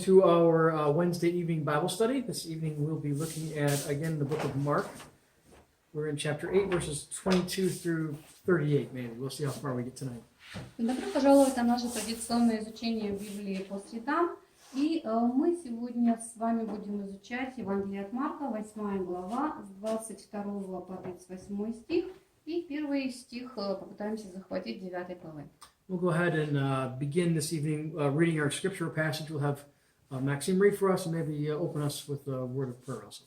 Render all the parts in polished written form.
to our Wednesday evening Bible study. This evening we'll be looking at, again, the book of Mark. We're in chapter 8, verses 22 through 38, maybe. We'll see how far we get tonight. Добро пожаловать на наше традиционное изучение Библии по средам. И мы сегодня с вами будем изучать Евангелие от Марка, 8 глава, с 22 по 38 стих. И первый стих попытаемся захватить 9 главы. We'll go ahead and begin this evening reading our scripture passage. We'll have Maxime read for us and maybe open us with a word of prayer also.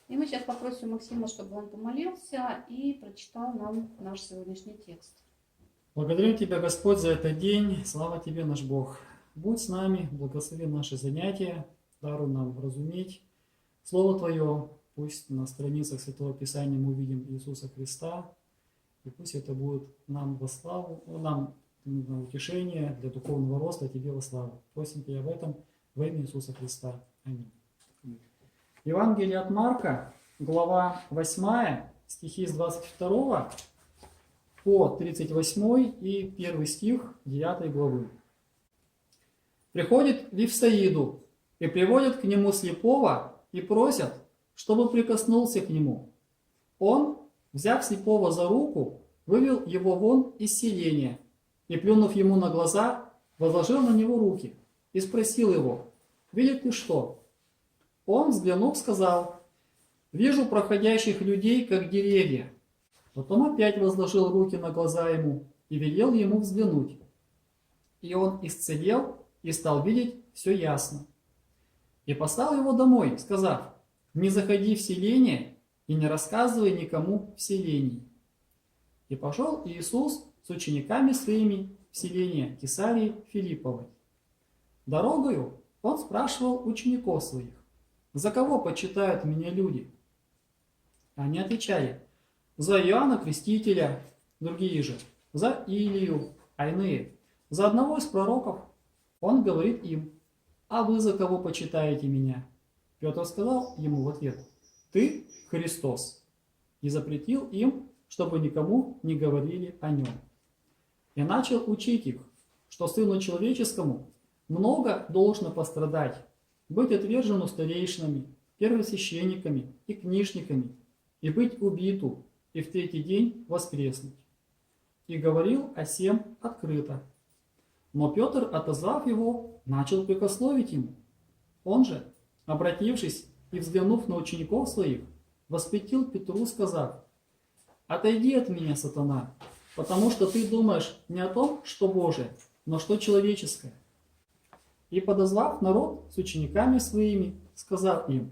И мы сейчас попросим Максима, чтобы он помолился и прочитал нам наш сегодняшний текст. Благодарю Тебя, Господь, за этот день. Слава Тебе, наш Бог. Будь с нами, благослови наши занятия, даруй нам разуметь Слово Твое. Пусть на страницах Святого Писания мы увидим Иисуса Христа, и пусть это будет нам во славу, нам на утешение, для духовного роста, Тебе во славу. Просим Тебя об этом во имя Иисуса Христа. Аминь. Евангелие от Марка, глава 8, стихи с 22 по 38 и 1 стих 9 главы. Приходит в Вифсаиду и приводят к нему слепого и просят, чтобы прикоснулся к нему. Он, взяв слепого за руку, вывел его вон из селения и, плюнув ему на глаза, возложил на него руки и спросил его: «Видит ты что?» Он, взглянув, сказал: «Вижу проходящих людей, как деревья». Потом опять возложил руки на глаза ему и велел ему взглянуть. И он исцелел и стал видеть все ясно. И послал его домой, сказав: «Не заходи в селение и не рассказывай никому в селении». И пошел Иисус с учениками своими в селение Кесарии Филипповой. Дорогою он спрашивал учеников своих: «За кого почитают меня люди?» Они отвечали: «За Иоанна Крестителя», другие же: «За Илию», а иные: «За одного из пророков». Он говорит им: «А вы за кого почитаете меня?» Петр сказал ему в ответ: «Ты Христос», и запретил им, чтобы никому не говорили о нем. И начал учить их, что Сыну Человеческому много должно пострадать, быть отвержену старейшинами, первосвященниками и книжниками, и быть убиту, и в третий день воскреснуть. И говорил о сем открыто. Но Петр, отозвав его, начал прикословить ему. Он же, обратившись и взглянув на учеников своих, воспретил Петру, сказав: «Отойди от меня, сатана, потому что ты думаешь не о том, что Божие, но что человеческое». И, подозвав народ с учениками своими, сказал им: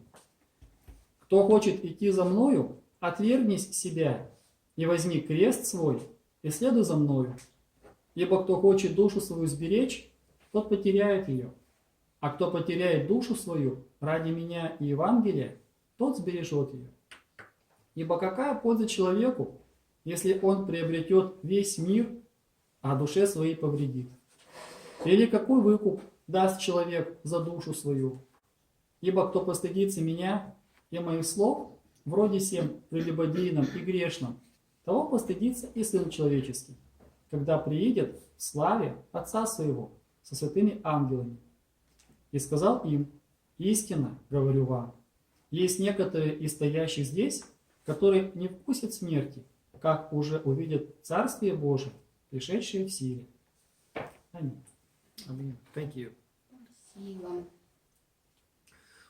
«Кто хочет идти за мною, отвергнись себя и возьми крест свой и следуй за мною. Ибо кто хочет душу свою сберечь, тот потеряет ее, а кто потеряет душу свою ради меня и Евангелия, тот сбережет ее. Ибо какая польза человеку, если он приобретет весь мир, а душе своей повредит? Или какой выкуп даст человек за душу свою? Ибо кто постыдится меня и моих слов, вроде сем прелюбодейном и грешном, того постыдится и Сын Человеческий, когда приедет в славе Отца Своего со святыми ангелами». И сказал им: «Истинно говорю вам, есть некоторые из стоящих здесь, которые не вкусят смерти, как уже увидят Царствие Божие, пришедшее в силе». Аминь. Amen. Thank you. Спасибо.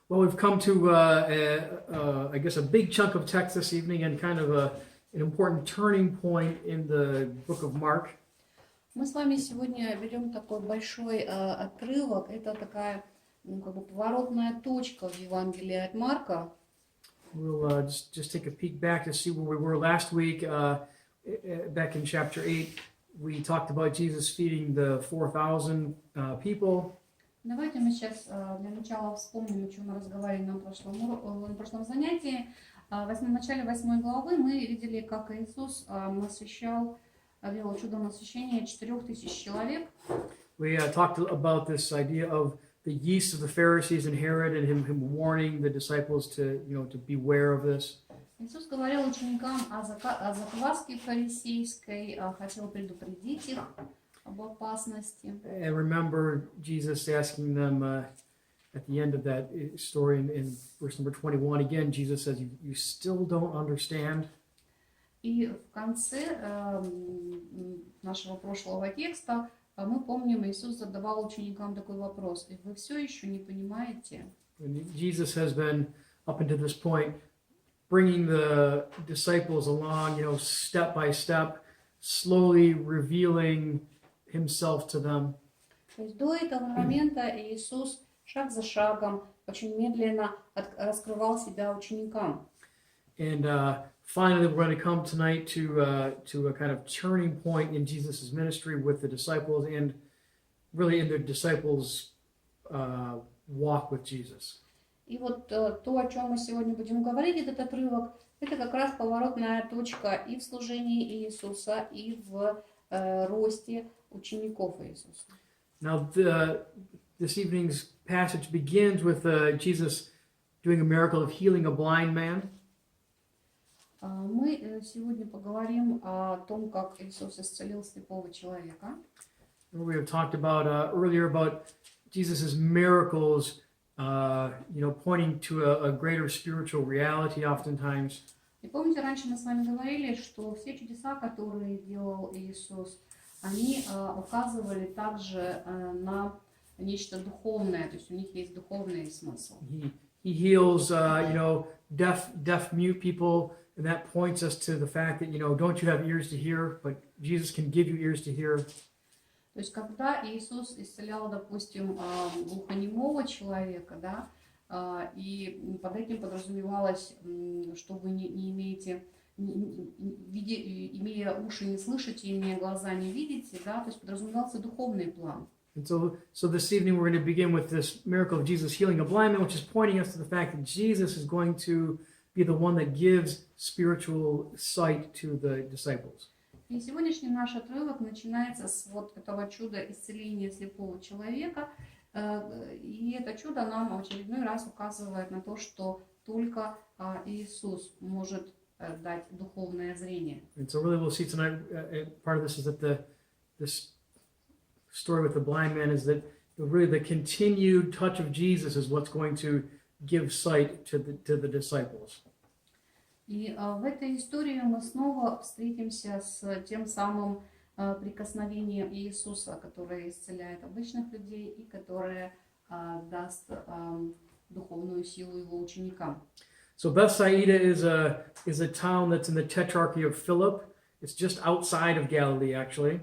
Well, we've come to, I guess, a big chunk of text this evening and kind of an important turning point in the book of Mark. Мы с вами сегодня берем такой большой отрывок. Это такая, как бы поворотная точка в Евангелии от Марка. We'll just take a peek back to see where we were last week. Back in chapter 8, we talked about Jesus feeding the 4,000 people. Давайте мы сейчас для начала вспомним, о чем мы разговаривали на прошлом занятии. В начале 8 главы мы видели, как Иисус делал чудо насыщения 4000 человек. We talked about this idea of the yeast of the Pharisees and Herod, and him warning the disciples to beware of this. Иисус говорил ученикам о закваске фарисейской, хотел предупредить их об опасности. And remember Jesus asking them, at the end of that story in verse number 21, again, Jesus says, you still don't understand. И в конце нашего прошлого текста мы помним, Иисус задавал ученикам такой вопрос: вы все еще не понимаете? And Jesus has been, up until this point, bringing the disciples along, step by step, slowly revealing himself to them. То есть до этого момента Иисус шаг за шагом, очень медленно раскрывал себя ученикам. And finally, we're going to come tonight to a kind of turning point in Jesus' ministry with the disciples and really in the disciples' walk with Jesus. И вот то, о чем мы сегодня будем говорить, этот отрывок, это как раз поворотная точка и в служении Иисуса, и в росте учеников Иисуса. Now, this evening's passage begins with Jesus doing a miracle of healing a blind man. Мы сегодня поговорим о том, как Иисус исцелил слепого человека. We have talked about earlier about Jesus' miracles, pointing to a greater spiritual reality oftentimes. И помните, раньше мы с вами говорили, что все чудеса, которые делал Иисус, они указывали также на нечто духовное, то есть у них есть духовный смысл. He heals, deaf, mute people, and that points us to the fact that, don't you have ears to hear, but Jesus can give you ears to hear. То есть, когда Иисус исцелял, допустим, глухонемого человека, да, и под этим подразумевалось, что вы не имеете, имея уши не слышите, имея глаза не видите, да, то есть подразумевался духовный план. And so this evening we're going to begin with this miracle of Jesus healing a blind man, which is pointing us to the fact that Jesus is going to be the one that gives spiritual sight to the disciples. И сегодняшний наш отрывок начинается с вот этого чуда исцеления слепого человека. И это чудо нам в очередной раз указывает на то, что только Иисус может дать духовное зрение. And so really we'll see tonight, part of this is that this story with the blind man is that really the continued touch of Jesus is what's going to give sight to the disciples. И в этой истории мы снова встретимся с тем самым прикосновением Иисуса, которое исцеляет обычных людей и которое даст духовную силу его ученикам. So Bethsaida is a town that's in the tetrarchy of Philip. It's just outside of Galilee, actually.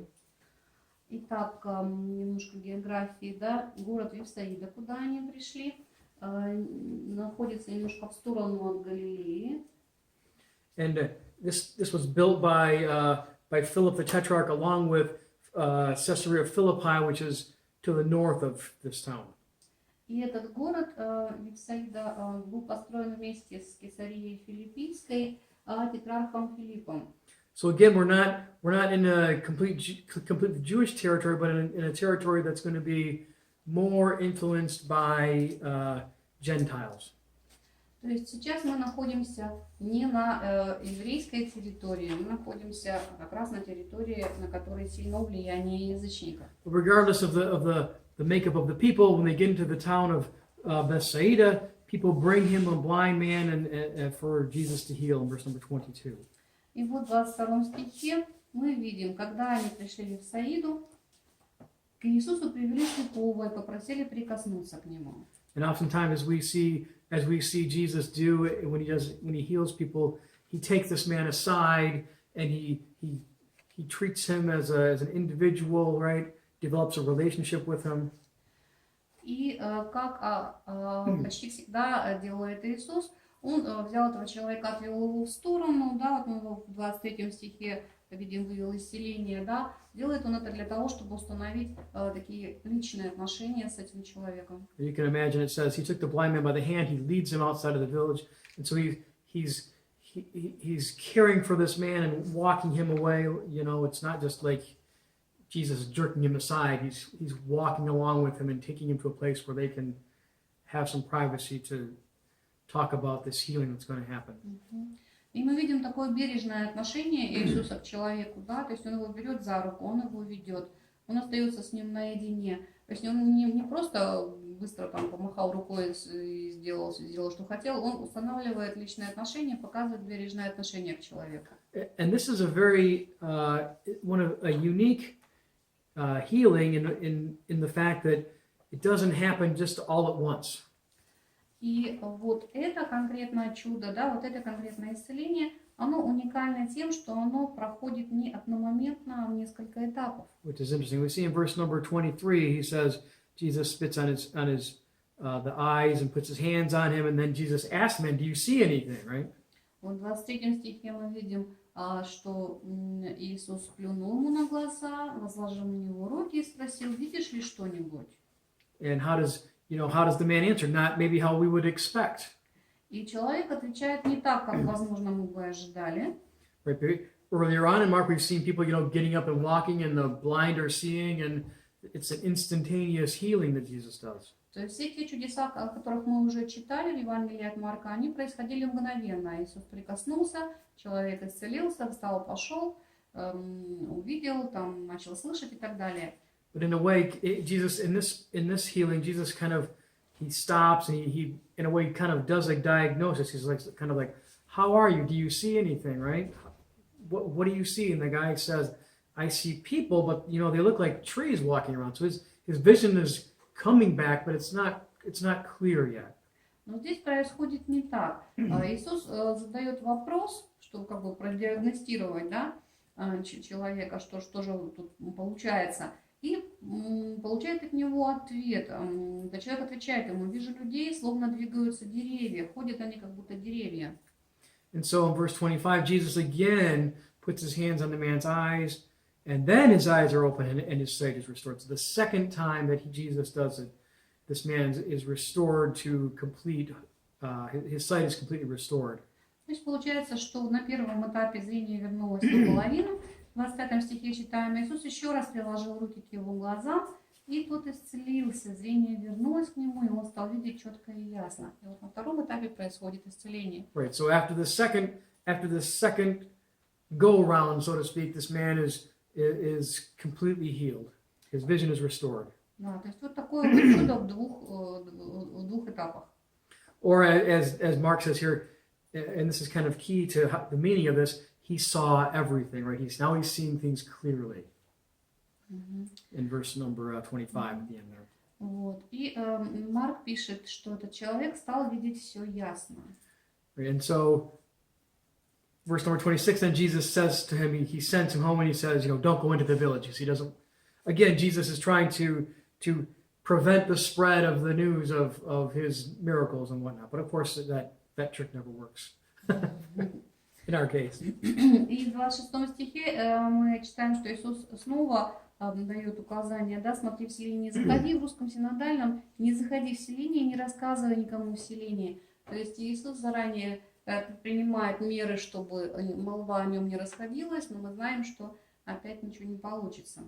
Итак, немножко географии, да, город Вифсаида, куда они пришли, находится немножко в сторону от Галилеи. And this was built by Philip the Tetrarch along with Caesarea Philippi, which is to the north of this town. И этот город Вифсаида был построен вместе с Кесарией Филиппийской, тетрархом Филиппом. So again, we're not in a completely Jewish territory, but in a territory that's going to be more influenced by Gentiles. То есть сейчас мы находимся не на еврейской территории, мы находимся как раз на территории, на которой сильно влияние язычников. Regardless of the makeup of the people, when they get into the town of Bethsaida, people bring him a blind man and for Jesus to heal in verse number 22. И вот в 22 стихе мы видим, когда они пришли в Саиду, к Иисусу привели слепого и попросили прикоснуться к нему. And oftentimes as we see Jesus do when he heals people, he takes this man aside and he treats him as an individual, right? Develops a relationship with him. И как почти всегда делает Иисус, он взял этого человека, отвел его в сторону, да, вот мы его в 23 стихе видим, вывел исцеление, да, делает он это для того, чтобы установить такие личные отношения с этим человеком. You can imagine it says he took the blind man by the hand, he leads him outside of the village, and so he's caring for this man and walking him away. It's not just like Jesus jerking him aside. He's walking along with him and taking him to a place where they can have some privacy to talk about this healing that's going to happen. И мы видим такое бережное отношение Иисуса к человеку, да, то есть он его берет за руку, он его ведет, он остается с ним наедине, То есть он не просто быстро там помахал рукой и сделал, что хотел, он устанавливает личные отношения, показывает бережное отношение к человеку. And this is a very a unique healing in the fact that it doesn't happen just all at once. И вот это конкретное чудо, да, вот это конкретное исцеление, оно уникально тем, что оно проходит не одномоментно, а в несколько этапов. Which is interesting. We see in verse number 23, he says Jesus spits on his the eyes and puts his hands on him, and then Jesus asks him, "Do you see anything?" Right? Вот в 23 стихе мы видим, что Иисус плюнул ему на глаза, возложил на него руки и спросил: видишь ли что-нибудь? And how does the man answer? Not maybe how we would expect. И человек отвечает не так, как, возможно, мы бы ожидали. Right? Earlier on in Mark, we've seen people, getting up and walking, and the blind are seeing, and it's an instantaneous healing that Jesus does. То есть все те чудеса, о которых мы уже читали в Евангелии от Марка, они происходили мгновенно. Иисус прикоснулся, человек исцелился, встал, пошел, увидел, там, начал слышать и так далее. But in a way, Jesus in this healing, Jesus he stops and he in a way kind of does a diagnosis. He's like kind of like, "How are you? Do you see anything?" Right? What do you see? And the guy says, "I see people, but they look like trees walking around." So his vision is coming back, but it's not clear yet. Но здесь происходит не так. Иисус задает вопрос, чтобы как бы продиагностировать, да, человека, что же тут получается. И получает от него ответ. Человек отвечает ему: вижу людей, словно двигаются деревья, ходят они как будто деревья. And so in verse 25, Jesus again puts his hands on the man's eyes, and then his eyes are open and his sight is restored. So the second time that Jesus does it, this man is restored to complete, his sight is completely restored. То есть получается, что на первом этапе зрение вернулось наполовину. В 25 стихе читаем: Иисус еще раз приложил руки к его глазам, и тот исцелился. Зрение вернулось к нему, и он стал видеть четко и ясно. И вот на втором этапе происходит исцеление. Right. So after the second go around, so to speak, this man is completely healed. His vision is restored. Да, то есть вот такое вот чудо в двух этапах. Or as Mark says here, and this is kind of key to the meaning of this, he saw everything, right? He's seeing things clearly. In verse number 25 at the end there. Вот. И Марк пишет, что этот человек стал видеть все ясно. And so, verse number 26, then Jesus says to him, he sends him home and he says, don't go into the villages. He doesn't, again, Jesus is trying to prevent the spread of the news of his miracles and whatnot. But of course, that trick never works. In our case. И в 26 стихе мы читаем, что Иисус снова дает указание, да: смотри в селение, не заходи, в русском синодальном, не заходи в селение, не рассказывай никому в селении. То есть Иисус заранее принимает меры, чтобы молва о нем не расходилась, но мы знаем, что опять ничего не получится.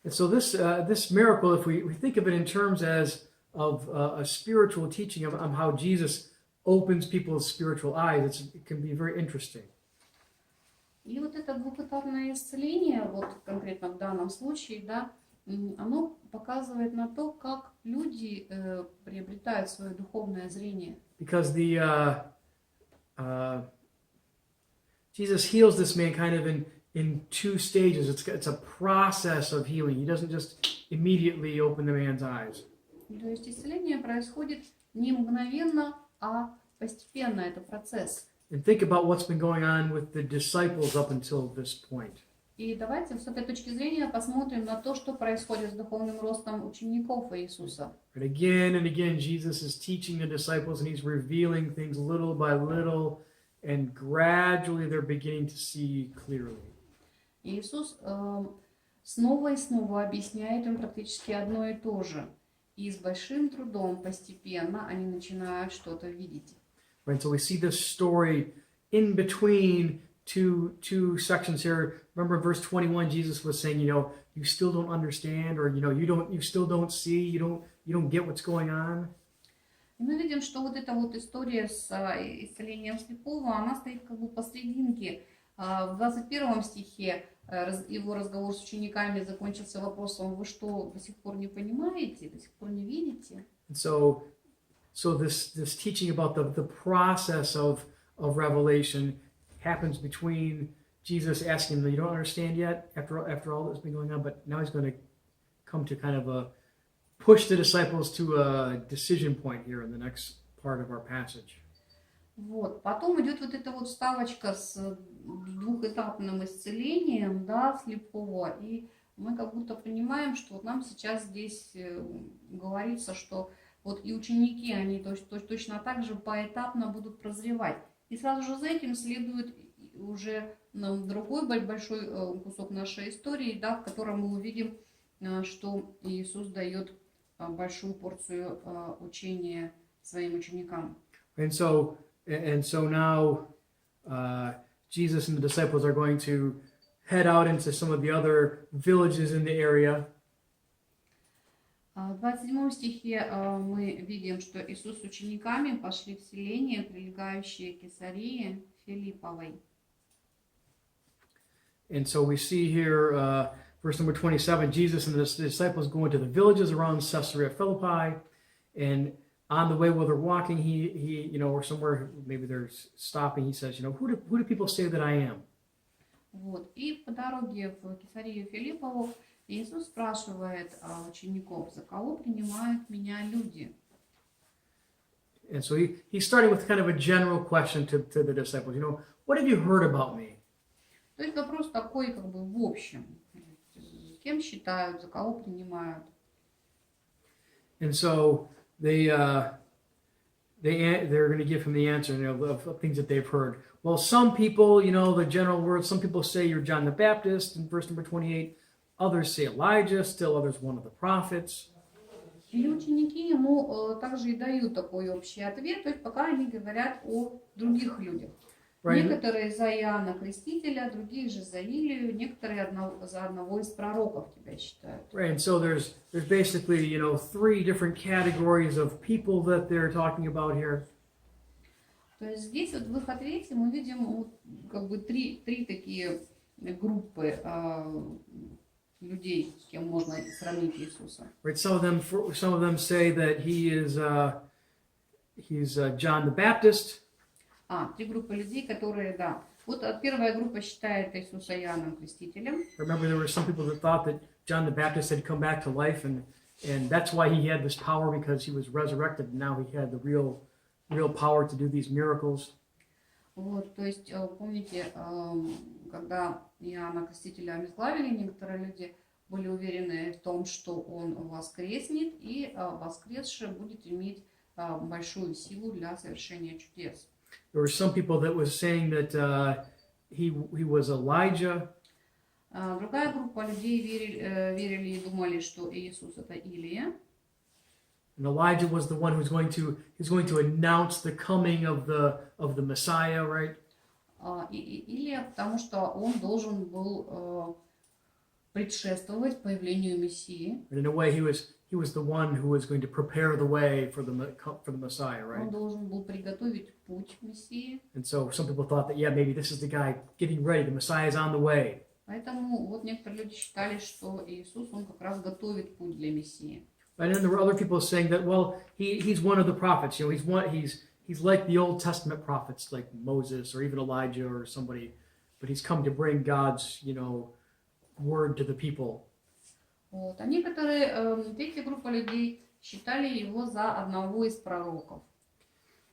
And so this miracle, if we think of it in terms of a spiritual teaching of how Jesus opens people's spiritual eyes, it can be very interesting. И вот это двухэтапное исцеление, вот конкретно в данном случае, да, оно показывает на то, как люди приобретают свое духовное зрение. Because Jesus heals this man kind of in two stages. It's a process of healing. He doesn't just immediately open the man's eyes. То есть исцеление происходит не мгновенно, а постепенно, это процесс. And think about what's been going on with the disciples up until this point. И давайте с этой точки зрения посмотрим на то, что происходит с духовным ростом учеников Иисуса. And again, Jesus is teaching the disciples and he's revealing things little by little, and gradually they're beginning to see clearly. Иисус снова и снова объясняет им практически одно и то же. И с большим трудом постепенно они начинают что-то видеть. Right, so we see this story in between two sections here. Remember, verse 21, Jesus was saying, you still don't understand, or you still don't see, you don't get what's going on. И мы видим, что вот эта вот история с исцелением слепого, она стоит как бы посрединке. В 21 стихе его разговор с учениками закончился вопросом: вы что, до сих пор не понимаете, до сих пор не видите? And so this teaching about the process of revelation happens between Jesus asking them, you don't understand yet after all that's been going on, but now he's going to come to kind of push the disciples to a decision point here in the next part of our passage. Вот. Потом идет вот эта вот вставочка с двухэтапным исцелением, да, слепого, и мы как будто понимаем, что вот нам сейчас здесь говорится, что вот и ученики, они точно так же поэтапно будут прозревать. И сразу же за этим следует уже другой большой кусок нашей истории, да, в котором мы увидим, что Иисус дает большую порцию учения своим ученикам. And so now Jesus and the disciples are going to head out into some of the other villages in the area. В 27 стихе мы видим, что Иисус с учениками пошли в селение, прилегающее к Кесарии Филипповой. And so we see here, verse number 27, Jesus and the disciples go into the villages around Caesarea Philippi, and on the way while they're walking, he or somewhere, maybe they're stopping, he says, who do people say that I am? Вот. И по дороге в Кесарию Филиппову Иисус спрашивает учеников: за кого принимают меня люди? And so he's starting with kind of a general question to the disciples. What have you heard about me? То есть вопрос такой, как бы в общем: кем считают, за кого принимают? And so they're going to give him the answer, of things that they've heard. Well, some people, the general word, some people say you're John the Baptist in verse number 28. Others say Elijah, still others one of the prophets. И ученики ему также и дают такой общий ответ, то есть пока они говорят о других людях. Right. Некоторые за Иоанна Крестителя, другие же за Илию, некоторые за одного из пророков тебя считают. Right, and so there's basically, three different categories of people that they're talking about here. То есть здесь вот в их ответе мы видим как бы три такие группы людей, с кем можно сравнить Иисуса. Right, some of them say that he's John the Baptist. Три группы людей, которые, да. Вот первая группа считает Иисуса Иоанном Крестителем. Remember, there were some people that thought that John the Baptist had come back to life, and that's why he had this power, because he was resurrected, and now he had the real power to do these miracles. Вот, то есть, помните, когда Иоанна Крестителя обезглавили, некоторые люди были уверены в том, что он воскреснет, и воскресший будет иметь большую силу для совершения чудес. There were some people that was saying that he was Elijah. Другая группа людей верили и думали, что Иисус это Илия. And Elijah was the one who's going to announce the coming of the Messiah, right? Илия, потому что он должен был предшествовать появлению Мессии. And in a way, he was the one who was going to prepare the way for the Messiah, right? Он должен был приготовить путь Мессии. And so some people thought that, maybe this is the guy getting ready. The Messiah is on the way. Поэтому вот некоторые люди считали, что Иисус, он как раз готовит путь для Мессии. And then there were other people saying that, well, he's one of the prophets. He's like the Old Testament prophets, like Moses or even Elijah or somebody, but he's come to bring God's, word to the people. Вот. А некоторые, третья группа людей считали его за одного из пророков.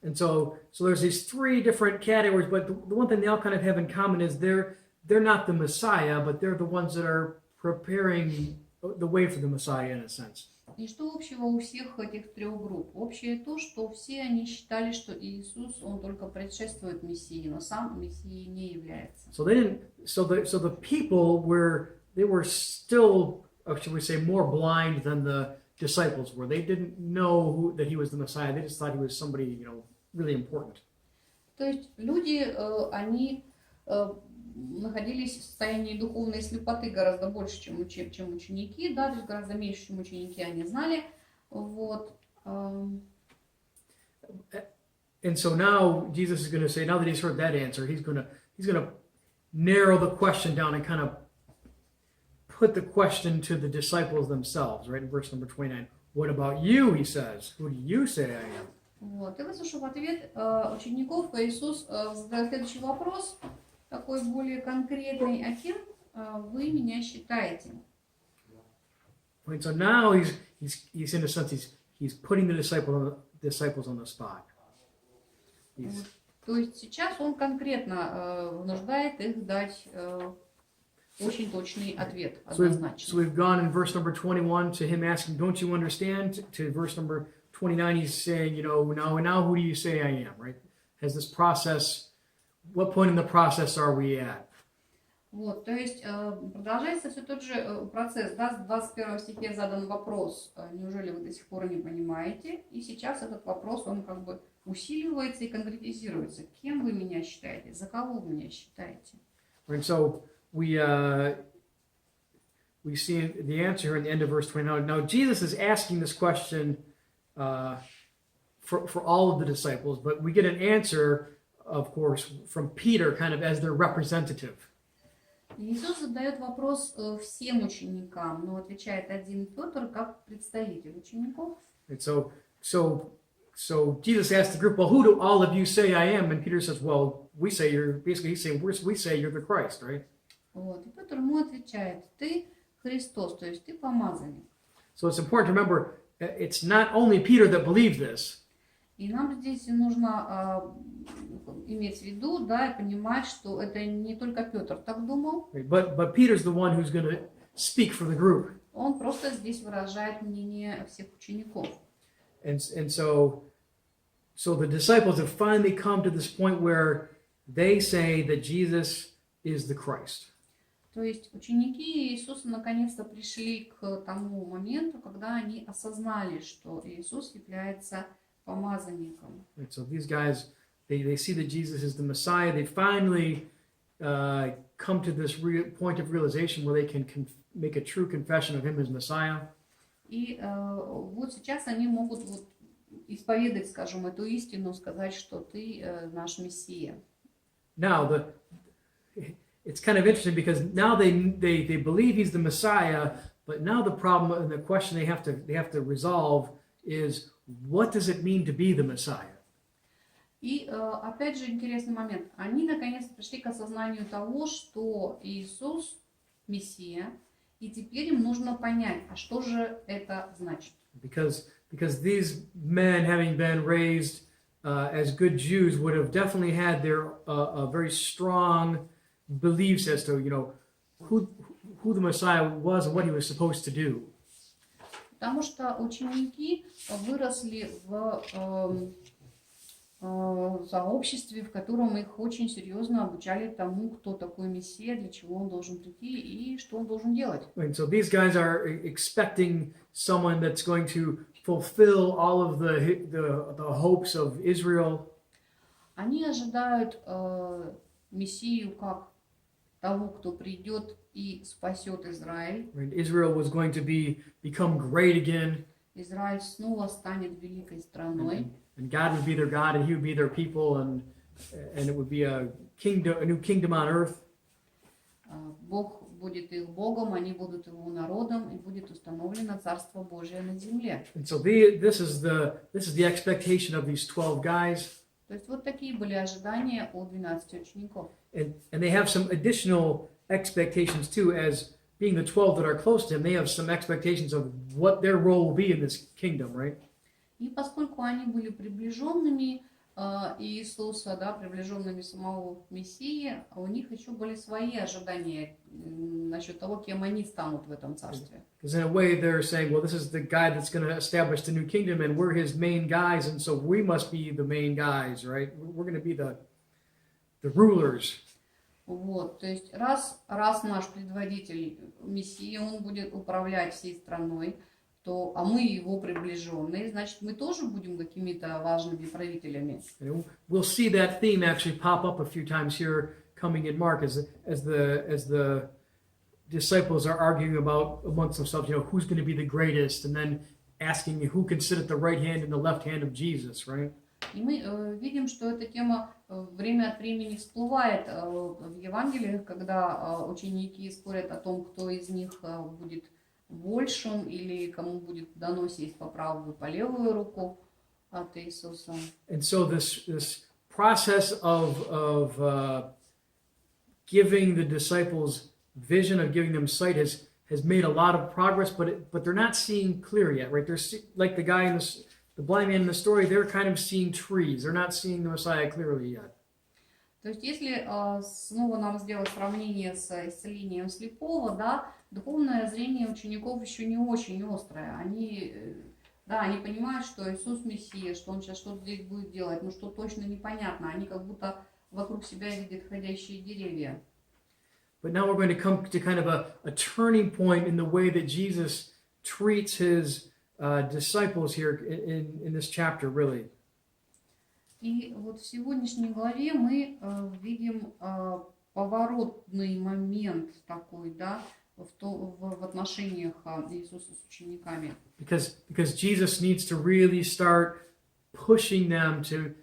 And so there's these three different categories, but the one thing they all kind of have in common is they're not the Messiah, but they're the ones that are preparing the way for the Messiah in a sense. И что общего у всех этих трех групп? Общее то, что все они считали, что Иисус, он только предшествует Мессии, но сам Мессией не является. So the people they were still, or should we say, more blind than the disciples were. They didn't know that he was the Messiah. They just thought he was somebody, really important. То есть люди, они находились в состоянии духовной слепоты гораздо больше, чем ученики, да, то есть гораздо меньше, чем ученики они знали, вот. And so now Jesus is going to say, now that he's heard that answer, he's going to narrow the question down and kind of put the question to the disciples themselves, right? In verse number 29. What about you, he says. Who do you say I am? Вот. И выслушав ответ учеников, Иисус задает следующий вопрос, такой более конкретный: а кем вы меня считаете? Right, so now he's in a sense he's putting the disciples on the spot. Вот. То есть сейчас он конкретно вынуждает их дать очень точный ответ, So однозначно. we've gone in verse number 21 to him asking, "Don't you understand?" To verse number 29, he's saying, now who do you say I am? Right? Has this process? What point in the process are we at? Вот, то есть продолжается все тот же процесс. Да, в 21 стихе задан вопрос: неужели вы до сих пор не понимаете? И сейчас этот вопрос, он как бы усиливается и конкретизируется. Кем вы меня считаете? За кого вы меня считаете? Right, so we see the answer here in the end of verse 29. Now Jesus is asking this question for all of the disciples, but we get an answer, of course, from Peter, kind of as their representative. Иисус задает вопрос всем ученикам, но отвечает один Петр как представитель учеников. And so Jesus asked the group, well, who do all of you say I am? And Peter says, well, he's saying, we say you're the Christ, right? Вот. И Петр ему отвечает: ты Христос, то есть ты помазанник. So it's important to remember, it's not only Peter that believed this. И нам здесь нужно иметь в виду, да, и понимать, что это не только Петр так думал. But Peter's the one who's going to speak for the group. Он просто здесь выражает мнение всех учеников. And so the disciples have finally come to this point where they say that Jesus is the Christ. То есть ученики Иисуса наконец-то пришли к тому моменту, когда они осознали, что Иисус является помазанником. And so these guys, they see that Jesus is the Messiah. They finally come to this point of realization where they can make a true confession of Him as Messiah. И вот сейчас они могут вот исповедать, скажем, эту истину, сказать, что ты наш Мессия. Now, it's kind of interesting because now they believe He's the Messiah, but now the problem and the question they have to resolve is, what does it mean to be the Messiah? И опять же интересный момент. Они наконец пришли к осознанию того, что Иисус Мессия, и теперь им нужно понять, а что же это значит. Because these men, having been raised as good Jews, would have definitely had their a very strong beliefs as to who the Messiah was and what He was supposed to do. Потому что ученики выросли в сообществе, в котором их очень серьезно обучали тому, кто такой Мессия, для чего он должен прийти и что он должен делать. And so these guys are expecting someone that's going to fulfill all of the hopes of Israel. Они ожидают Мессию как того, кто придет и спасет Израиль. Israel was going to become great again. Израиль снова станет великой страной. And God would be their God, and He would be their people, and it would be a new kingdom on earth. Бог будет их Богом, они будут Его народом, и будет установлено Царство Божие на земле. And so this is the expectation of these 12 guys. То есть вот такие были ожидания у 12 учеников. And they have some additional expectations too, as being the 12 that are close to Him. They have some expectations of what their role will be in this kingdom, right? И поскольку они были приближенными Иисуса, да, приближенными самого Мессии, у них еще были свои ожидания насчет того, кем они станут в этом царстве. Because in a way they're saying, well, this is the guy that's going to establish the new kingdom, and we're His main guys, and so we must be the main guys, right? We're going to be the rulers. Вот, то есть раз наш предводитель Мессия, он будет управлять всей страной, а мы его приближенные, значит, мы тоже будем какими-то важными правителями. We'll see that theme actually pop up a few times here coming in Mark as the disciples are arguing about amongst themselves, who's going to be the greatest, and then asking who can sit at the right hand and the left hand of Jesus, right? И мы видим, что эта тема время от времени всплывает в Евангелиях, когда ученики спорят о том, кто из них будет большим или кому будет дано сесть по правую и по левую руку от Иисуса. And so this process of giving the disciples vision, of giving them sight, has made a lot of progress, but they're not seeing clear yet, right? Like the guy in the blind man in the story, they're kind of seeing trees. They're not seeing the Messiah clearly yet. То есть, если снова нам сделать сравнение с исцелением слепого, да, духовное зрение учеников еще не очень острое. Они понимают, что Иисус Мессия, что Он сейчас что-то здесь будет делать, но что точно непонятно. Они как будто вокруг себя видят ходящие деревья. But now we're going to come to kind of a turning point in the way that Jesus treats his disciples here in this chapter, really. И вот в сегодняшней главе мы видим поворотный момент такой, да, в отношениях Иисуса с учениками. Because Jesus needs to really start pushing them to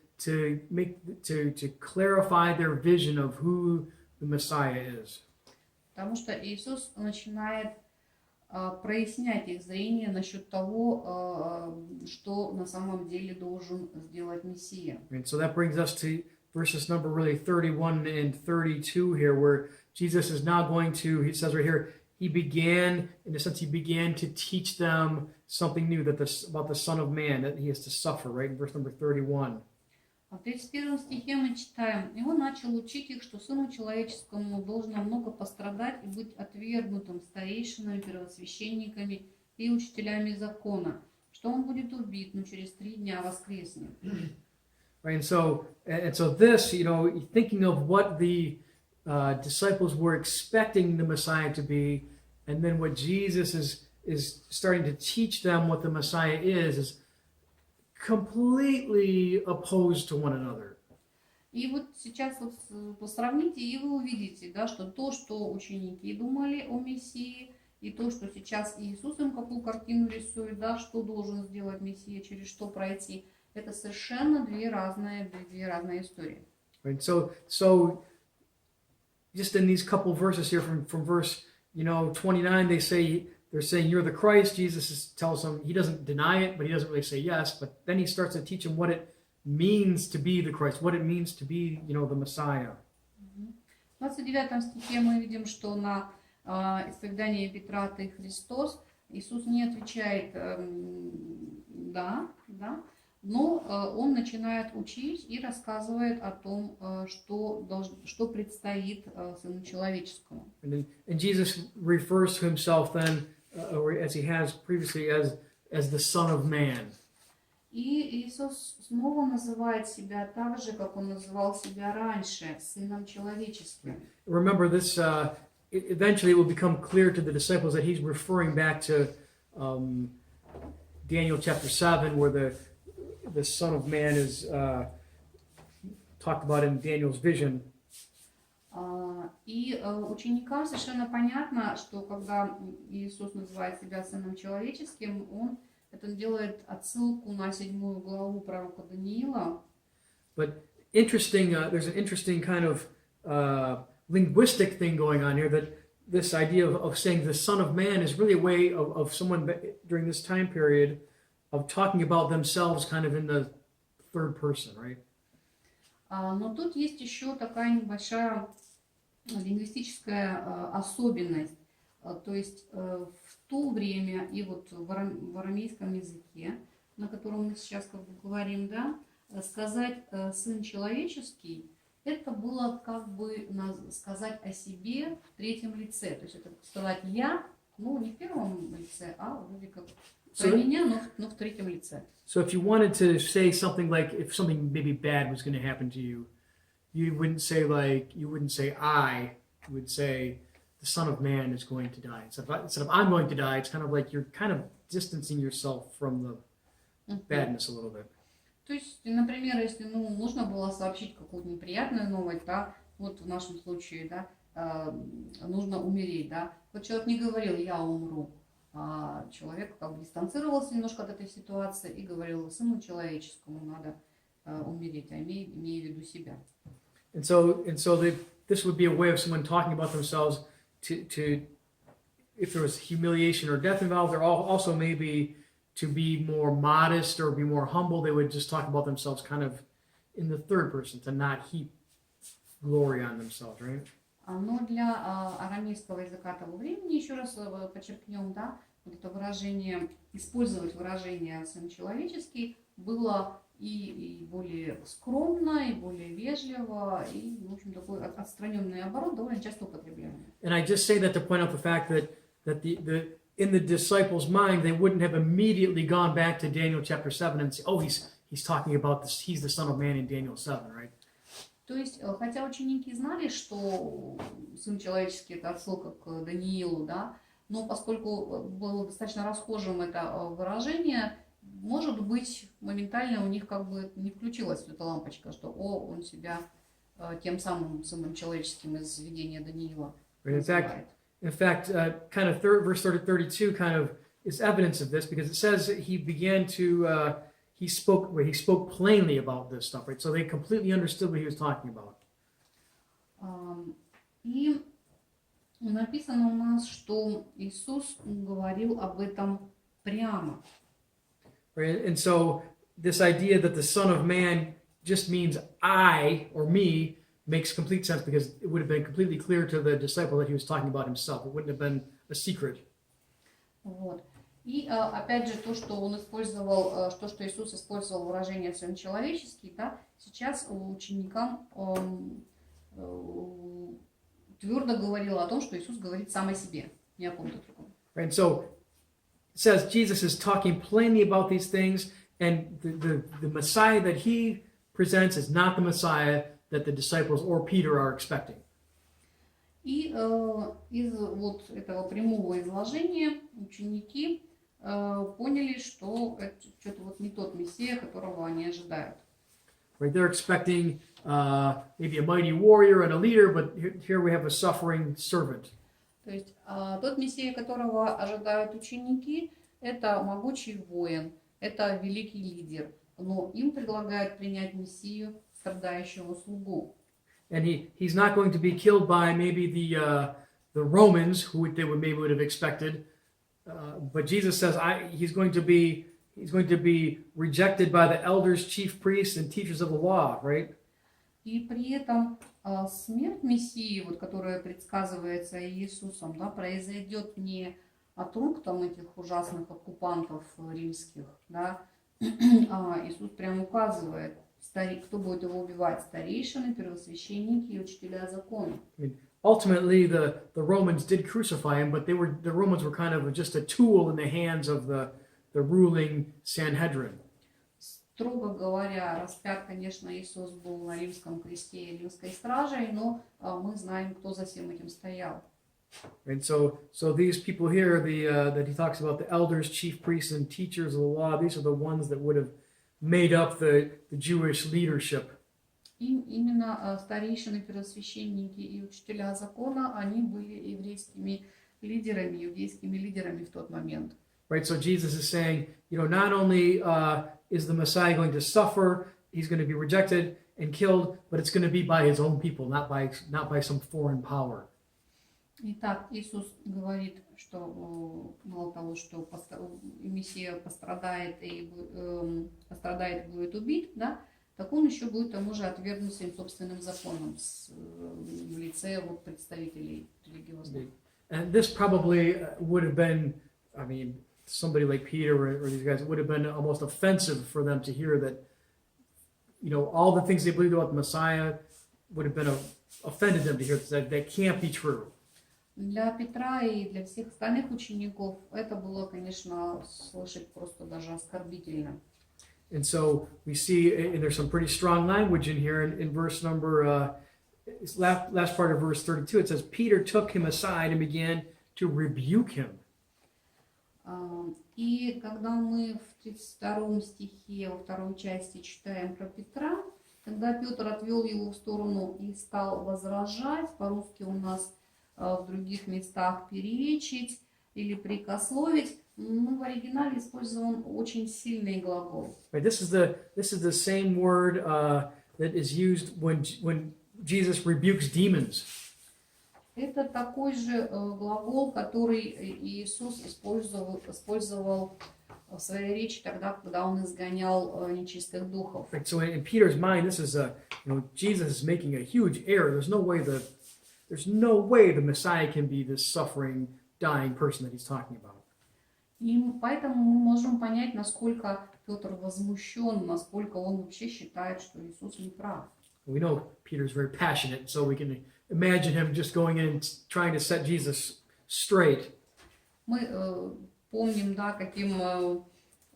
clarify their vision of who the Messiah is. Потому что Иисус начинает прояснять их зрение насчет того, что на самом деле должен сделать Мессия. And so that brings us to verses number really 31 and 32 here, where Jesus is now going to, he says right here, he began to teach them something new about the Son of Man, that he has to suffer, right? In verse number 31. В 31 стихе мы читаем: «И он начал учить их, что Сыну Человеческому должно много пострадать и быть отвергнутым старейшинами, первосвященниками и учителями закона, что он будет убит, но через 3 дня воскреснет». Right, and so this, thinking of what the disciples were expecting the Messiah to be, and then what Jesus is starting to teach them what the Messiah is completely opposed to one another. И вот сейчас вот посравните, и вы увидите, да, что то, что ученики думали о Мессии, и то, что сейчас Иисус им какую картину рисует, да, что должен сделать Мессия, через что пройти, это совершенно две разные истории. Right, so just in these couple verses here from verse 29, they're saying you're the Christ. Jesus tells them, he doesn't deny it, but he doesn't really say yes. But then he starts to teach them what it means to be the Christ, what it means to be, the Messiah. В 29 стихе мы видим, что на исповедание Петра «Ты Христос» Иисус не отвечает «да», но он начинает учить и рассказывает о том, что предстоит Сыну Человеческому. And Jesus refers to himself then, as he has previously, as the Son of Man. И Иисус снова называет себя так же, как он называл себя раньше, Сыном Человеческим. Remember this, eventually it will become clear to the disciples that he's referring back to Daniel chapter 7, where the Son of Man is talked about in Daniel's vision. И ученикам совершенно понятно, что когда Иисус называет себя Сыном Человеческим, он делает отсылку на 7 главу пророка Даниила. But interesting, there's an interesting kind of linguistic thing going on here, that this idea of saying the Son of Man is really a way of someone during this time period of talking about themselves kind of in the third person, right? Но тут есть еще такая небольшая лингвистическая особенность. То есть в то время и вот в арамейском языке, на котором мы сейчас как бы говорим, да, сказать «сын человеческий» это было как бы сказать о себе в третьем лице. То есть это сказать «я», не в первом лице, а вроде как про меня, но в третьем лице. So if you wanted to say something like, if something maybe bad was going to happen to you, you wouldn't say I, you would say the Son of Man is going to die. Instead of I'm going to die, it's kind of like you're kind of distancing yourself from the badness a little bit. То есть, например, если нужно было сообщить какую-то неприятную новость, да, вот в нашем случае, да, нужно умереть, да, вот человек не говорил «я умру», а человек как бы дистанцировался немножко от этой ситуации и говорил «сыну человеческому надо умереть, а имея в виду себя. And so this would be a way of someone talking about themselves to if there was humiliation or death involved, or also maybe to be more modest or be more humble, they would just talk about themselves kind of in the third person, to not heap glory on themselves, right? Но для арамейского языка того времени, еще раз подчеркнем, да, вот это выражение, использовать выражение сын человеческий было и более скромно, и более вежливо, и, в общем, такой отстраненный оборот довольно часто употребляемый. And I just say that to point out the fact that in the disciples' mind, they wouldn't have immediately gone back to Daniel chapter 7 and say, oh, he's talking about this, he's the Son of Man in Daniel 7, right? То есть, хотя ученики знали, что сын человеческий это отсылка к Даниилу, да, но поскольку было достаточно расхожим это выражение, может быть, моментально у них как бы не включилась эта лампочка, что он себя тем самым сыном человеческим из видения Даниила называет. In fact, kind of verse 32 kind of is evidence of this, because it says he began to he spoke plainly about this stuff, right? So they completely understood what he was talking about. И написано у нас, что Иисус говорил об этом прямо. Right? And so this idea that the Son of Man just means I or me makes complete sense, because it would have been completely clear to the disciple that he was talking about himself. It wouldn't have been a secret. Вот. И опять же то, что он использовал, что Иисус использовал выражение «сын человеческий», да, сейчас ученикам твердо говорил о том, что Иисус говорит сам о себе, не о ком-то другом. Right? So it says Jesus is talking plainly about these things, and the Messiah that he presents is not the Messiah that the disciples or Peter are expecting. И из вот этого прямого изложения ученики поняли, что это что-то вот не тот Мессия, которого они ожидают. Right? They're expecting maybe a mighty warrior and a leader, but here we have a suffering servant. То есть тот Мессия, которого ожидают ученики, это могучий воин, это великий лидер, но им предлагают принять Мессию, страдающего слугу. And he's not going to be killed by maybe the Romans, who they would have expected, but Jesus says he's going to be rejected by the elders, chief priests, and teachers of the law, right? И при этом смерть Мессии, вот, которая предсказывается Иисусом, да, произойдет не от рук там этих ужасных оккупантов римских, да, а Иисус прямо указывает, кто будет его убивать: старейшины, первосвященники и учителя закона. Ultimately, the Romans did crucify him, but the Romans were kind of just a tool in the hands of the ruling Sanhedrin. Строго говоря, распят, конечно, Иисус был на римском кресте и римской стражей, но мы знаем, кто за всем этим стоял. And so these people here, that he talks about, the elders, chief priests, and teachers of the law, these are the ones that would have made up the Jewish leadership. Именно старейшины, первосвященники и учителя закона, они были еврейскими лидерами, иудейскими лидерами в тот момент. Right, so Jesus is saying, not only is the Messiah going to suffer, he's going to be rejected and killed, but it's going to be by his own people, not by some foreign power. Итак, Иисус говорит, что мало того, что Мессия пострадает и будет убит, да, так он еще будет тому же отвергнут своим собственным законом в лице вот представителей религиозных. And this probably would have been, somebody like Peter or these guys, it would have been almost offensive for them to hear that, all the things they believed about the Messiah would have been offended them to hear that can't be true. Для Петра и для всех остальных учеников это было, конечно, слышать просто даже оскорбительно. And so we see, and there's some pretty strong language in here in verse number, last part of verse 32, it says, Peter took him aside and began to rebuke him. И когда мы в 32 стихе, во второй части читаем про Петра, когда Петр отвел его в сторону и стал возражать, по-русски у нас в других местах перечить, или прикословить, ну, в оригинале использован очень сильный глагол. Right, this is the same word that is used when Jesus rebukes demons. Это такой же глагол, который Иисус использовал в своей речи тогда, когда он изгонял нечистых духов. Right, so in Peter's mind, this is Jesus is making a huge error. There's no way the Messiah can be this suffering, dying person that he's talking about. И поэтому мы можем понять, насколько Петр возмущен, насколько он вообще считает, что Иисус не прав. We know Peter's very passionate, so we can imagine him just going in and trying to set Jesus straight. Мы помним, да, каким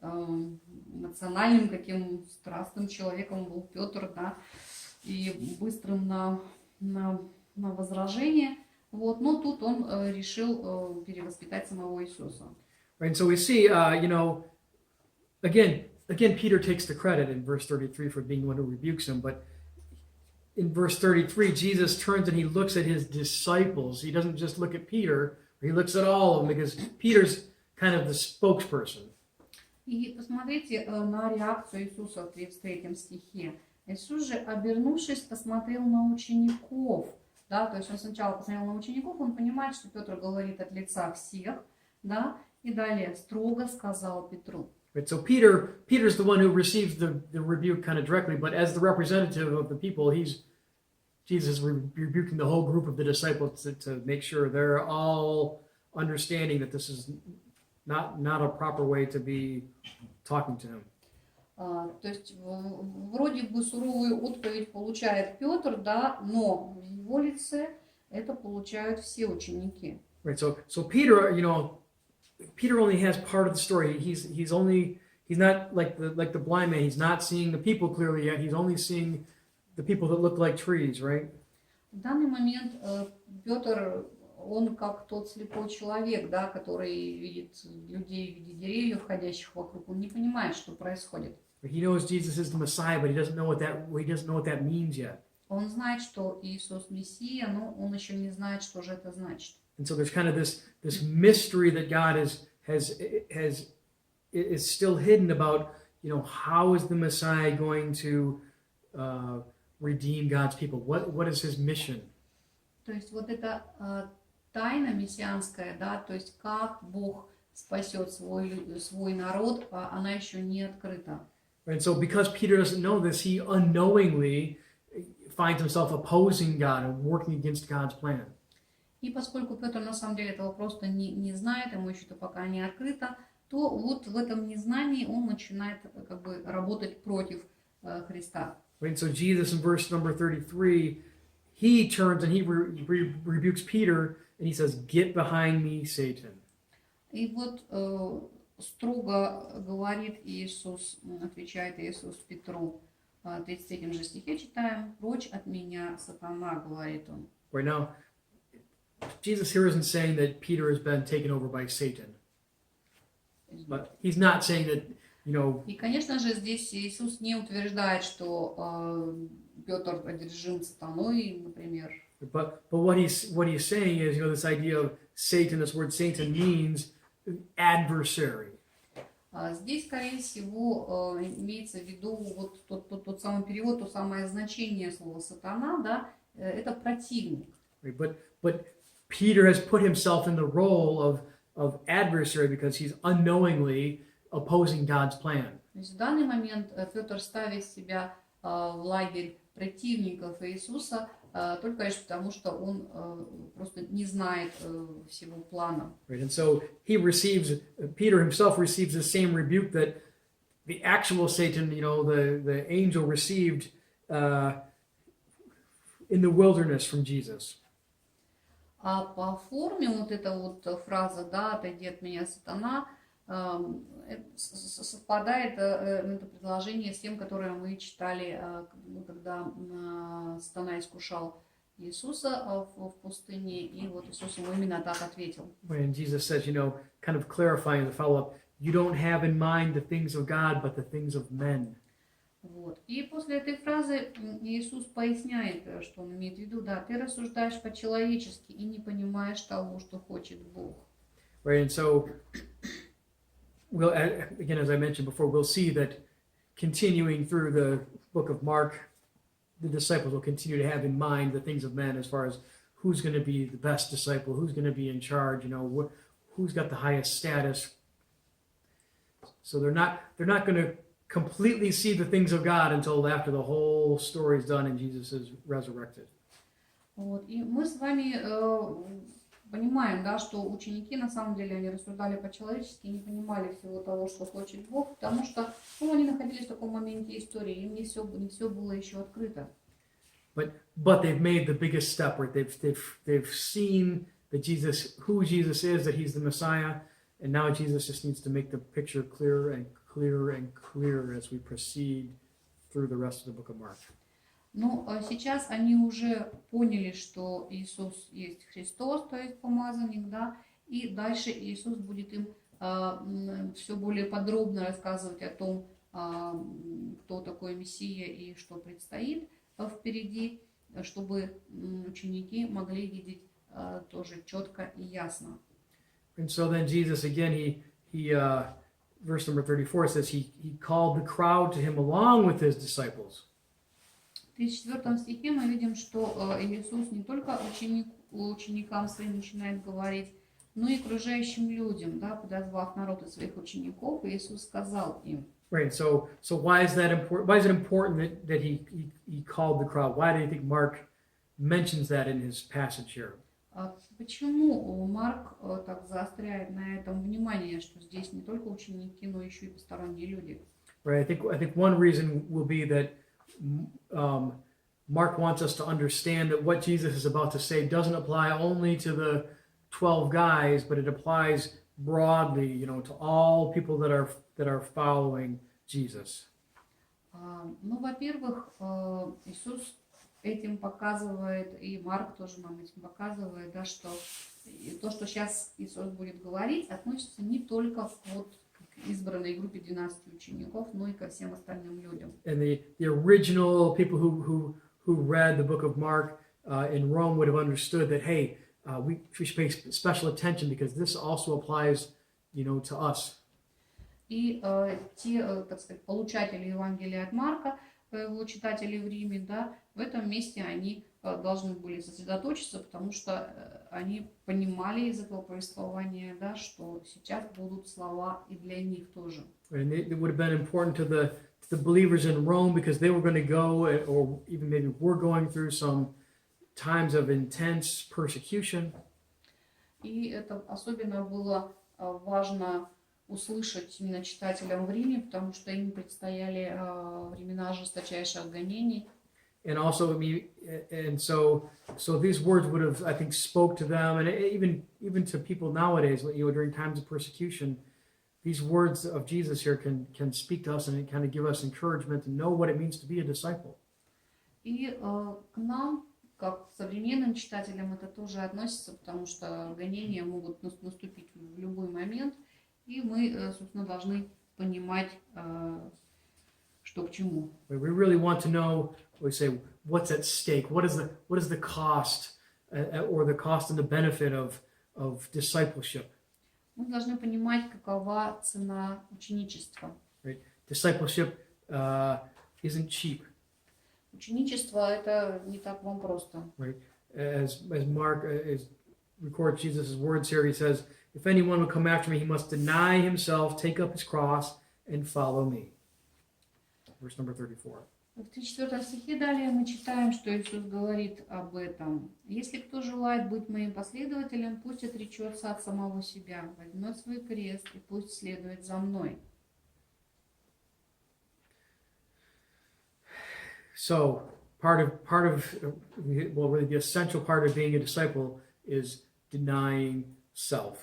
эмоциональным, каким страстным человеком был Петр, да, и быстрым на возражение. Вот, но тут он решил перевоспитать самого Иисуса. Right, so we see, again, Peter takes the credit in verse 33 for being the one who rebukes him, but in verse 33, Jesus turns and he looks at his disciples. He doesn't just look at Peter, he looks at all of them because Peter's kind of the spokesperson. И посмотрите на реакцию Иисуса в 33 стихе. Иисус же, обернувшись, посмотрел на учеников. Да, то есть он сначала посмотрел на учеников, он понимает, что Петр говорит от лица всех, да, и далее строго сказал Петру. Right, so Peter's the one who receives the rebuke kind of directly, but as the representative of the people, Jesus is rebuking the whole group of the disciples to make sure they're all understanding that this is not a proper way to be talking to him. То есть вроде бы суровую отповедь получает Петр, да, но в его лице это получают все ученики. Right, so Peter, Peter only has part of the story. He's not like the blind man. He's not seeing the people clearly yet. He's only seeing the people that look like trees, right? В данный момент Петр, он как тот слепой человек, да, который видит людей в виде деревьев, ходящих вокруг. Он не понимает, что происходит. He knows Jesus is the Messiah, but he doesn't know what that means yet. Он знает, что Иисус Мессия, но он еще не знает, что же это значит. And so there's kind of this mystery that God is still hidden about, how is the Messiah going to redeem God's people? What is his mission? То есть вот эта тайна мессианская, да, то есть как Бог спасет свой народ, она еще не открыта. And so because Peter doesn't know this, he unknowingly finds himself opposing God and working against God's plan. И поскольку Петр на самом деле этого просто не знает, ему еще это пока не открыто, то вот в этом незнании он начинает как бы работать против Христа. Right? So Jesus in verse number 33, he turns and he rebukes Peter and he says, "Get behind me, Satan." И вот строго говорит Иисус, отвечает Иисус Петру, в 33 же стихе читаем: «Прочь от меня, сатана», говорит он. Right now, Jesus here isn't saying that Peter has been taken over by Satan. But he's not saying that, И, конечно же, здесь Иисус не утверждает, что Петр одержим сатаной, например. But what he's saying is, this idea of Satan, this word Satan means adversary. Здесь, скорее всего, имеется в виду вот тот самый перевод, то самое значение слова сатана, да, это противник. Right? But Peter has put himself in the role of adversary because he's unknowingly opposing God's plan. То есть в данный момент Петр ставит себя в лагерь противников Иисуса только лишь потому, что он просто не знает всего плана. Right? And so Peter himself receives the same rebuke that the actual Satan, the angel received in the wilderness from Jesus. А по форме вот эта вот фраза, да, «отойди от меня, сатана», совпадает это предложение с тем, которое мы читали, когда сатана искушал Иисуса в пустыне, и вот Иисус ему именно так ответил. When Jesus says, kind of clarifying the follow-up, you don't have in mind the things of God, but the things of men. Вот. И после этой фразы Иисус поясняет, что он имеет в виду, да, ты рассуждаешь по-человечески и не понимаешь того, что хочет Бог. right? And so, we'll, again, as I mentioned before, we'll see that continuing through the book of Mark, the disciples will continue to have in mind the things of men as far as who's going to be the best disciple, who's going to be in charge, who's got the highest status. So they're not going to completely see the things of God until after the whole story is done and Jesus is resurrected. Вот. И мы с вами понимаем, да, что ученики на самом деле они рассуждали по-человечески, не понимали всего того, что хочет Бог, потому что они находились в таком моменте истории, им не все было еще открыто. But they've made the biggest step, right? They've seen that who Jesus is, that he's the Messiah, and now Jesus just needs to make the picture clearer and clearer and clearer as we proceed through the rest of the book of Mark. Но сейчас они уже поняли, что Иисус есть Христос, то есть помазанник, да, и дальше Иисус будет им все более подробно рассказывать о том, кто такой Мессия и что предстоит впереди, чтобы ученики могли видеть тоже четко и ясно. And so then Jesus again, he verse number 34 says he called the crowd to him along with his disciples. В 34 стихе мы видим, что Иисус не только ученикам своим начинает говорить, но и окружающим людям, да, подозвав народ из своих учеников, Иисус сказал им. Right. So why is that important? Why is it important that he called the crowd? Why do you think Mark mentions that in his passage here? Почему Марк так заостряет на этом внимание, что здесь не только ученики, но еще и посторонние люди? Right. I think one reason will be that Mark wants us to understand that what Jesus is about to say doesn't apply only to the 12 guys, but it applies broadly, to all people that are following Jesus. Ну, во-первых, Иисус этим показывает, и Марк тоже нам этим показывает, да, что то, что сейчас Иисус будет говорить, относится не только к избранной группе 12 учеников, но и ко всем остальным людям. And the original people who read the book of Mark in Rome would have understood that, hey, we should pay special attention because this also applies, to us. И те, так сказать, получатели Евангелия от Марка, его читатели в Риме, да, в этом месте они должны были сосредоточиться, потому что они понимали из этого повествования, да, что сейчас будут слова и для них тоже. And it would have been important to the believers in Rome because they were going to go, or even maybe were going through some times of intense persecution. И это особенно было важно услышать именно читателям в Риме, потому что им предстояли времена жесточайших гонений. And also, so these words would have, I think, spoke to them, and even to people nowadays, during times of persecution, these words of Jesus here can speak to us and kind of give us encouragement to know what it means to be a disciple. И к нам, как современным читателям, это тоже относится, потому что гонения могут наступить в любой момент, и мы, собственно, должны понимать, что к чему. We really want to know, we say, what's at stake? What is the cost, or the cost and the benefit of discipleship? Мы должны понимать, какова цена ученичества. Right? Discipleship isn't cheap. Ученичество это не так вам просто. Right? As Mark records Jesus' words here, he says, "If anyone will come after me, he must deny himself, take up his cross, and follow me." Verse number 34. В 34 стихе далее мы читаем, что Иисус говорит об этом. «Если кто желает быть моим последователем, пусть отречется от самого себя, возьмет свой крест и пусть следует за мной». So part of really the essential part of being a disciple is denying self.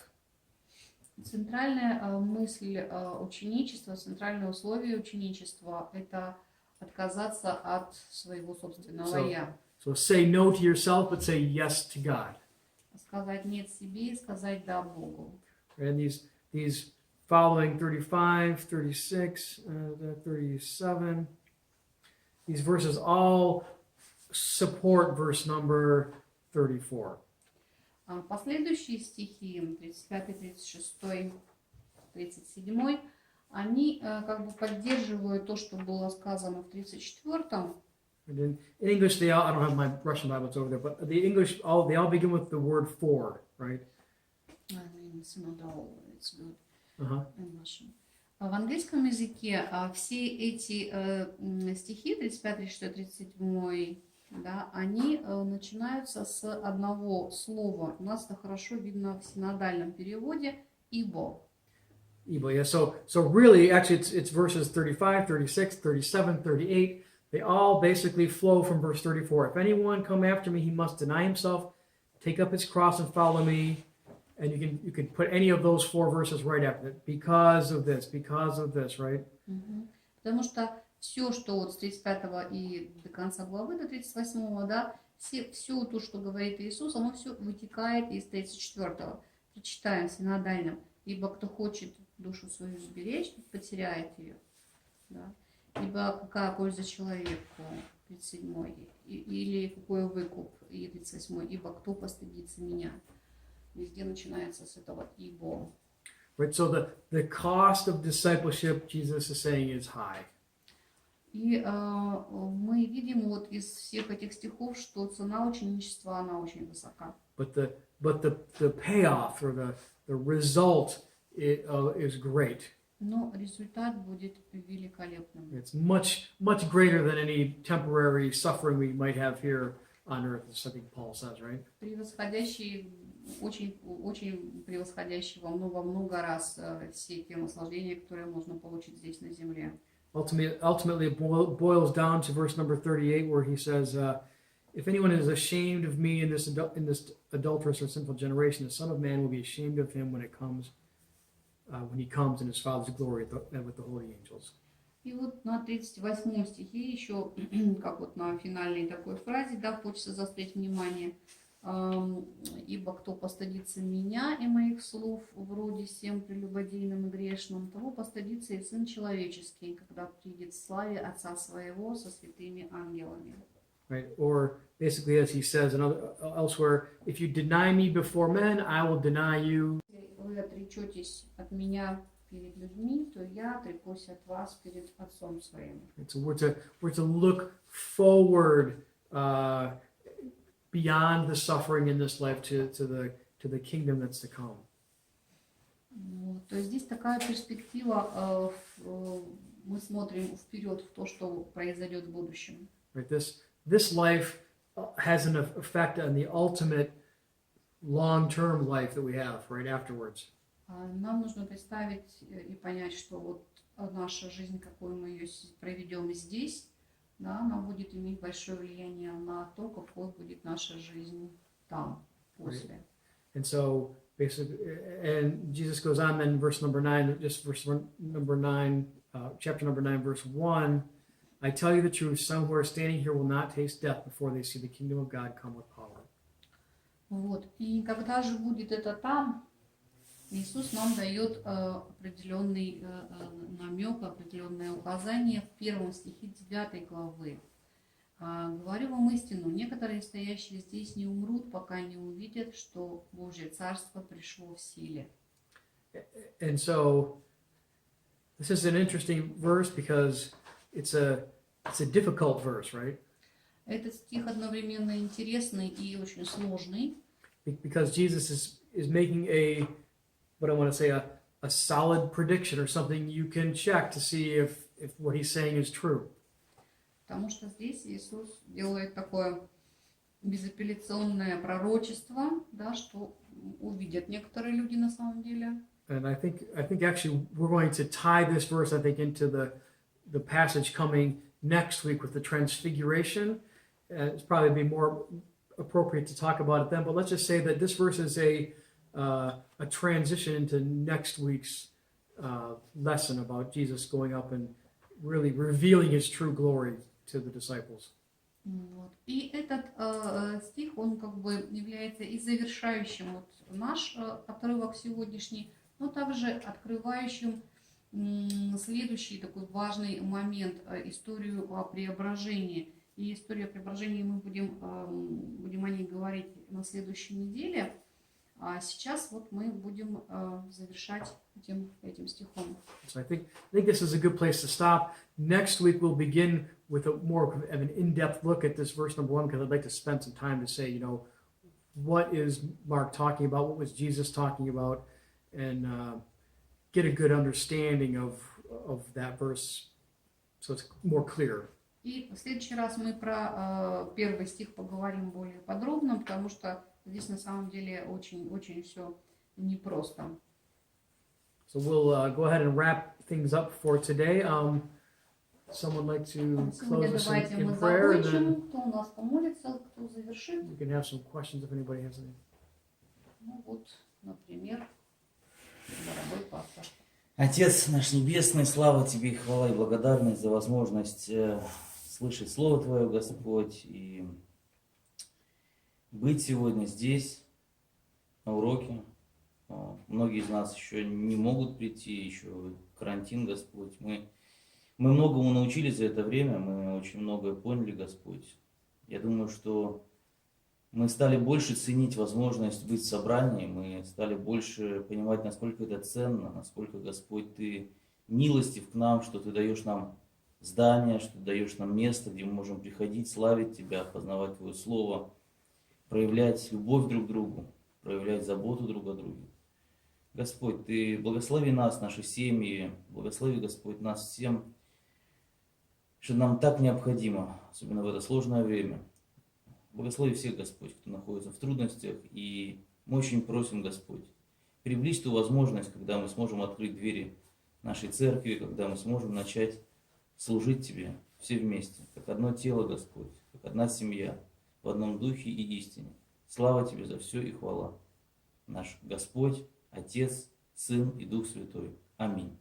Центральная мысль ученичества, центральное условие ученичества – это отказаться от своего собственного «я». So say no to yourself, but say yes to God. Сказать «нет» себе и сказать «да» Богу. And these following 35, 36, 37, these verses all support verse number 34. А последующие стихи, 35, 36, 37, они как бы поддерживают то, что было сказано в 34-м. In English, I don't have my Russian Bibles over there, but the English, they all begin with the word for, right? It's good Uh-huh. in Russian. В английском языке все эти стихи, 35, 36, 37, да, они начинаются с одного слова. У нас это хорошо видно в синодальном переводе «ибо». Evil, yeah. So really, actually, it's verses 35, 36, 37, 38. They all basically flow from verse 34. If anyone come after me, he must deny himself, take up his cross and follow me. And you can put any of those four verses right after it. Because of this, right? Потому что все, что вот с 35 и до конца главы, до 38, да, все то, что говорит Иисус, оно все вытекает из 34-го. Прочитаем в синодальном. Ибо кто хочет душу свою сберечь, потеряет ее. Да? Ибо какая польза человеку, 37, или какой выкуп, и 38, ибо кто постыдится меня. Везде начинается с этого ибо. Right. So the cost of discipleship, Jesus is saying, is high. И мы видим вот из всех этих стихов, что цена ученичества, она очень высока. But the payoff or the result is great. Но результат будет великолепным. It's much greater than any temporary suffering we might have here on earth, as I think Paul says, right? Превосходящий, очень превосходящий во много раз все те наслаждения, которые можно получить здесь на земле. Ultimately, it boils down to verse number 38, where he says, "If anyone is ashamed of me in this adulterous or sinful generation, the Son of Man will be ashamed of him when he comes in his Father's glory with the holy angels." И вот на 38 стихе еще, как вот на финальной такой фразе, да, хочется заострить внимание. Ибо кто постыдится меня и моих слов вроде всем прелюбодейным и грешным, того постыдится и Сын Человеческий, когда придет в славе Отца Своего со святыми ангелами. Right? Or basically, as he says elsewhere, if you deny me before men, I will deny you. Вы отречетесь от меня перед людьми, то я отрекусь от вас перед Отцом Своим. So we're to look forward beyond the suffering in this life to the kingdom that's to come. Вот, то есть здесь такая перспектива, мы смотрим вперед в то, что произойдет в будущем. Right? This life has an effect on the ultimate long-term life that we have right afterwards. Нам нужно представить и понять, что вот наша жизнь, какую мы ее проведем здесь, да, она будет иметь большое влияние на то, какой будет наша жизнь там, после. And so basically, and Jesus goes on then, verse number 9, chapter number 9, verse 1, I tell you the truth, some who are standing here will not taste death before they see the kingdom of God come with power. Вот. И когда же будет это там, Иисус нам дает определенный намек, определенное указание в 1 стихе 9 главы. Говорю вам истину, некоторые стоящие здесь не умрут, пока не увидят, что Божье Царство пришло в силе. And so this is an interesting verse because it's a difficult verse, right? Этот стих одновременно интересный и очень сложный. Because Jesus is making what I want to say, a solid prediction or something you can check to see if what he's saying is true. Потому что здесь Иисус делает такое безапелляционное пророчество, да, что увидят некоторые люди на самом деле. And I think actually we're going to tie this verse, I think, into the passage coming next week with the transfiguration. It's probably be more appropriate to talk about it then, but let's just say that this verse is a transition into next week's lesson about Jesus going up and really revealing his true glory to the disciples. Вот. И этот стих, он как бы является и завершающим вот наш отрывок сегодняшний, но также открывающим следующий такой важный момент, историю о преображении. И историю о преображении мы будем о ней говорить на следующей неделе. А сейчас вот мы будем завершать этим стихом. So I think this is a good place to stop. Next week we'll begin with a more of an in-depth look at this verse number 1, because I'd like to spend some time to say, you know, what is Mark talking about? What was Jesus talking about? And get a good understanding of that verse so it's more clear. И в следующий раз мы про первый стих поговорим более подробно, потому что здесь на самом деле очень все непросто. So we'll go ahead and wrap things up for today. Someone like to Сегодня close us давайте in мы prayer, and закончим. then Кто у нас помолится, кто завершит. we can have some questions if anybody has any. Ну вот, например, дорогой пастор. Отец наш Небесный, слава Тебе и хвала и благодарность за возможность слышать Слово Твое, Господь, и быть сегодня здесь, на уроке. Многие из нас еще не могут прийти, еще карантин, Господь. Мы многому научились за это время, мы очень многое поняли, Господь. Я думаю, что мы стали больше ценить возможность быть в собрании, мы стали больше понимать, насколько это ценно, насколько, Господь, Ты милостив к нам, что Ты даешь нам здание, что Ты даешь нам место, где мы можем приходить, славить Тебя, познавать Твое Слово, проявлять любовь друг к другу, проявлять заботу друг о друге. Господь, Ты благослови нас, наши семьи, благослови, Господь, нас всем, что нам так необходимо, особенно в это сложное время. Благослови всех, Господь, кто находится в трудностях, и мы очень просим, Господь, приблизь ту возможность, когда мы сможем открыть двери нашей церкви, когда мы сможем начать служить Тебе все вместе, как одно тело, Господь, как одна семья, в одном духе и истине. Слава Тебе за все и хвала. Наш Господь, Отец, Сын и Дух Святой. Аминь.